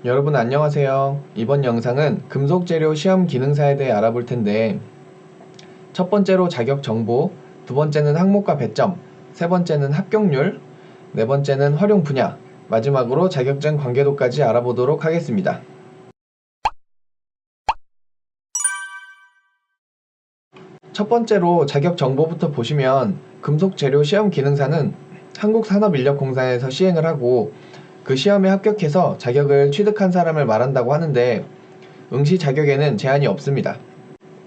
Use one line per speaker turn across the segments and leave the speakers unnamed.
여러분 안녕하세요. 이번 영상은 금속재료 시험 기능사에 대해 알아볼 텐데, 첫 번째로 자격 정보, 두 번째는 항목과 배점, 세 번째는 합격률, 네 번째는 활용 분야, 마지막으로 자격증 관계도까지 알아보도록 하겠습니다. 첫 번째로 자격 정보부터 보시면, 금속재료 시험 기능사는 한국산업인력공사에서 시행을 하고, 그 시험에 합격해서 자격을 취득한 사람을 말한다고 하는데, 응시 자격에는 제한이 없습니다.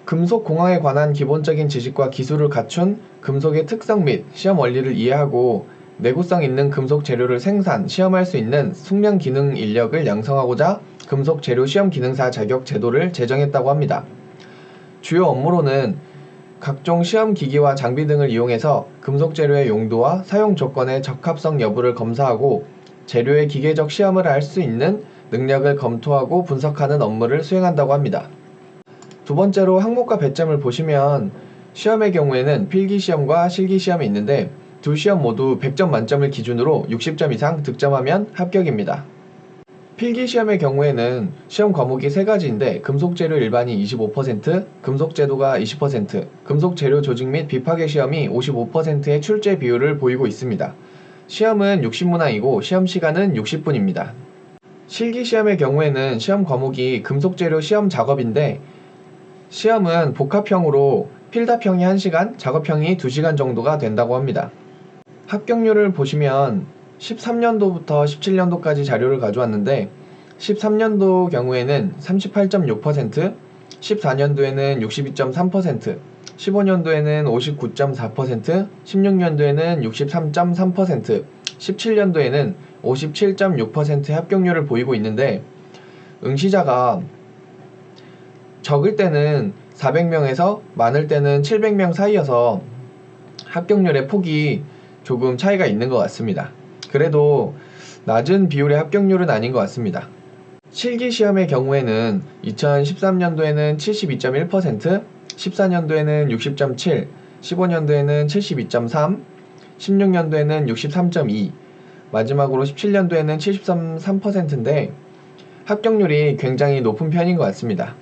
금속 공학에 관한 기본적인 지식과 기술을 갖춘 금속의 특성 및 시험 원리를 이해하고 내구성 있는 금속 재료를 생산, 시험할 수 있는 숙련 기능 인력을 양성하고자 금속 재료 시험 기능사 자격 제도를 제정했다고 합니다. 주요 업무로는 각종 시험 기기와 장비 등을 이용해서 금속 재료의 용도와 사용 조건의 적합성 여부를 검사하고 재료의 기계적 시험을 할 수 있는 능력을 검토하고 분석하는 업무를 수행한다고 합니다. 두 번째로 항목과 배점을 보시면 시험의 경우에는 필기시험과 실기시험이 있는데 두 시험 모두 100점 만점을 기준으로 60점 이상 득점하면 합격입니다. 필기시험의 경우에는 시험 과목이 세 가지인데 금속재료 일반이 25%, 금속제도가 20%, 금속재료 조직 및 비파괴 시험이 55%의 출제 비율을 보이고 있습니다. 시험은 60문항이고 시험 시간은 60분입니다. 실기시험의 경우에는 시험 과목이 금속재료 시험 작업인데 시험은 복합형으로 필답형이 1시간, 작업형이 2시간 정도가 된다고 합니다. 합격률을 보시면 13년도부터 17년도까지 자료를 가져왔는데 13년도 경우에는 38.6%, 14년도에는 62.3%, 15년도에는 59.4%, 16년도에는 63.3%, 17년도에는 57.6%의 합격률을 보이고 있는데 응시자가 적을 때는 400명에서 많을 때는 700명 사이여서 합격률의 폭이 조금 차이가 있는 것 같습니다. 그래도 낮은 비율의 합격률은 아닌 것 같습니다. 실기시험의 경우에는 2013년도에는 72.1%, 14년도에는 60.7, 15년도에는 72.3, 16년도에는 63.2, 마지막으로 17년도에는 73%인데 합격률이 굉장히 높은 편인 것 같습니다.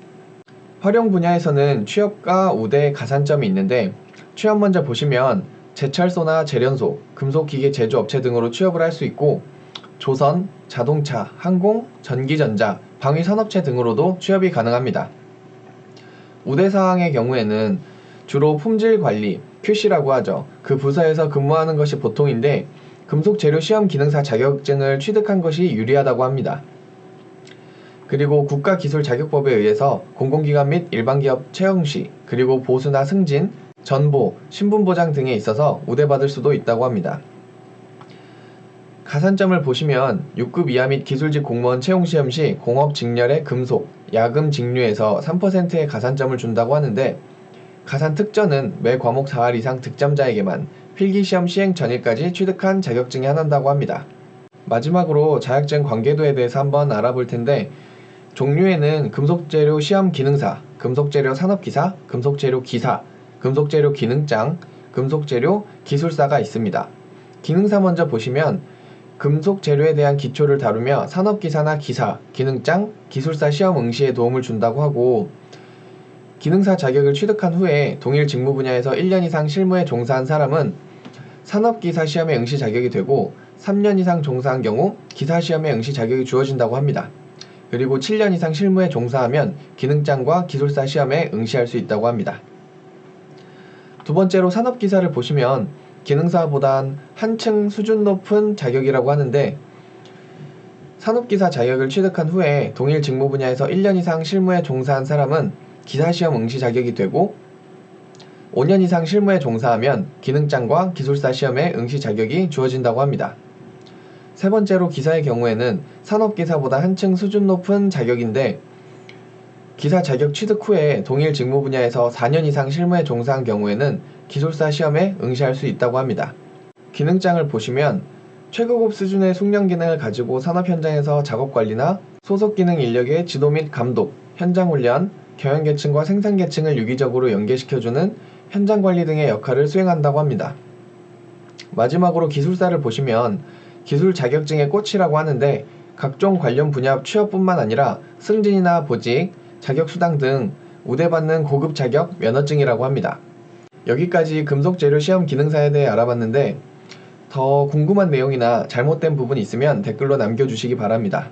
활용 분야에서는 취업과 우대 가산점이 있는데 취업 먼저 보시면 제철소나 제련소, 금속기계 제조업체 등으로 취업을 할 수 있고 조선, 자동차, 항공, 전기전자, 방위산업체 등으로도 취업이 가능합니다. 우대사항의 경우에는 주로 품질관리, QC라고 하죠. 그 부서에서 근무하는 것이 보통인데 금속재료 시험 기능사 자격증을 취득한 것이 유리하다고 합니다. 그리고 국가기술자격법에 의해서 공공기관 및 일반기업 채용시, 그리고 보수나 승진, 전보, 신분보장 등에 있어서 우대받을 수도 있다고 합니다. 가산점을 보시면 6급 이하 및 기술직 공무원 채용시험 시 공업 직렬의 금속, 야금 직류에서 3%의 가산점을 준다고 하는데 가산 특전은 매 과목 4할 이상 득점자에게만 필기시험 시행 전일까지 취득한 자격증에 한한다고 합니다. 마지막으로 자격증 관계도에 대해서 한번 알아볼 텐데 종류에는 금속재료 시험 기능사, 금속재료 산업기사, 금속재료 기사, 금속재료 기능장, 금속재료 기술사가 있습니다. 기능사 먼저 보시면 금속재료에 대한 기초를 다루며 산업기사나 기사, 기능장, 기술사 시험 응시에 도움을 준다고 하고 기능사 자격을 취득한 후에 동일 직무 분야에서 1년 이상 실무에 종사한 사람은 산업기사 시험에 응시 자격이 되고 3년 이상 종사한 경우 기사 시험에 응시 자격이 주어진다고 합니다. 그리고 7년 이상 실무에 종사하면 기능장과 기술사 시험에 응시할 수 있다고 합니다. 두 번째로 산업기사를 보시면 기능사보단 한층 수준 높은 자격이라고 하는데 산업기사 자격을 취득한 후에 동일 직무 분야에서 1년 이상 실무에 종사한 사람은 기사시험 응시 자격이 되고 5년 이상 실무에 종사하면 기능장과 기술사 시험에 응시 자격이 주어진다고 합니다. 세 번째로 기사의 경우에는 산업기사보다 한층 수준 높은 자격인데 기사 자격 취득 후에 동일 직무 분야에서 4년 이상 실무에 종사한 경우에는 기술사 시험에 응시할 수 있다고 합니다. 기능장을 보시면 최고급 수준의 숙련 기능을 가지고 산업 현장에서 작업 관리나 소속 기능 인력의 지도 및 감독, 현장 훈련, 경영 계층과 생산 계층을 유기적으로 연계시켜주는 현장 관리 등의 역할을 수행한다고 합니다. 마지막으로 기술사를 보시면 기술 자격증의 꽃이라고 하는데 각종 관련 분야 취업뿐만 아니라 승진이나 보직, 자격수당 등 우대받는 고급 자격 면허증이라고 합니다. 여기까지 금속재료 시험 기능사에 대해 알아봤는데 더 궁금한 내용이나 잘못된 부분이 있으면 댓글로 남겨주시기 바랍니다.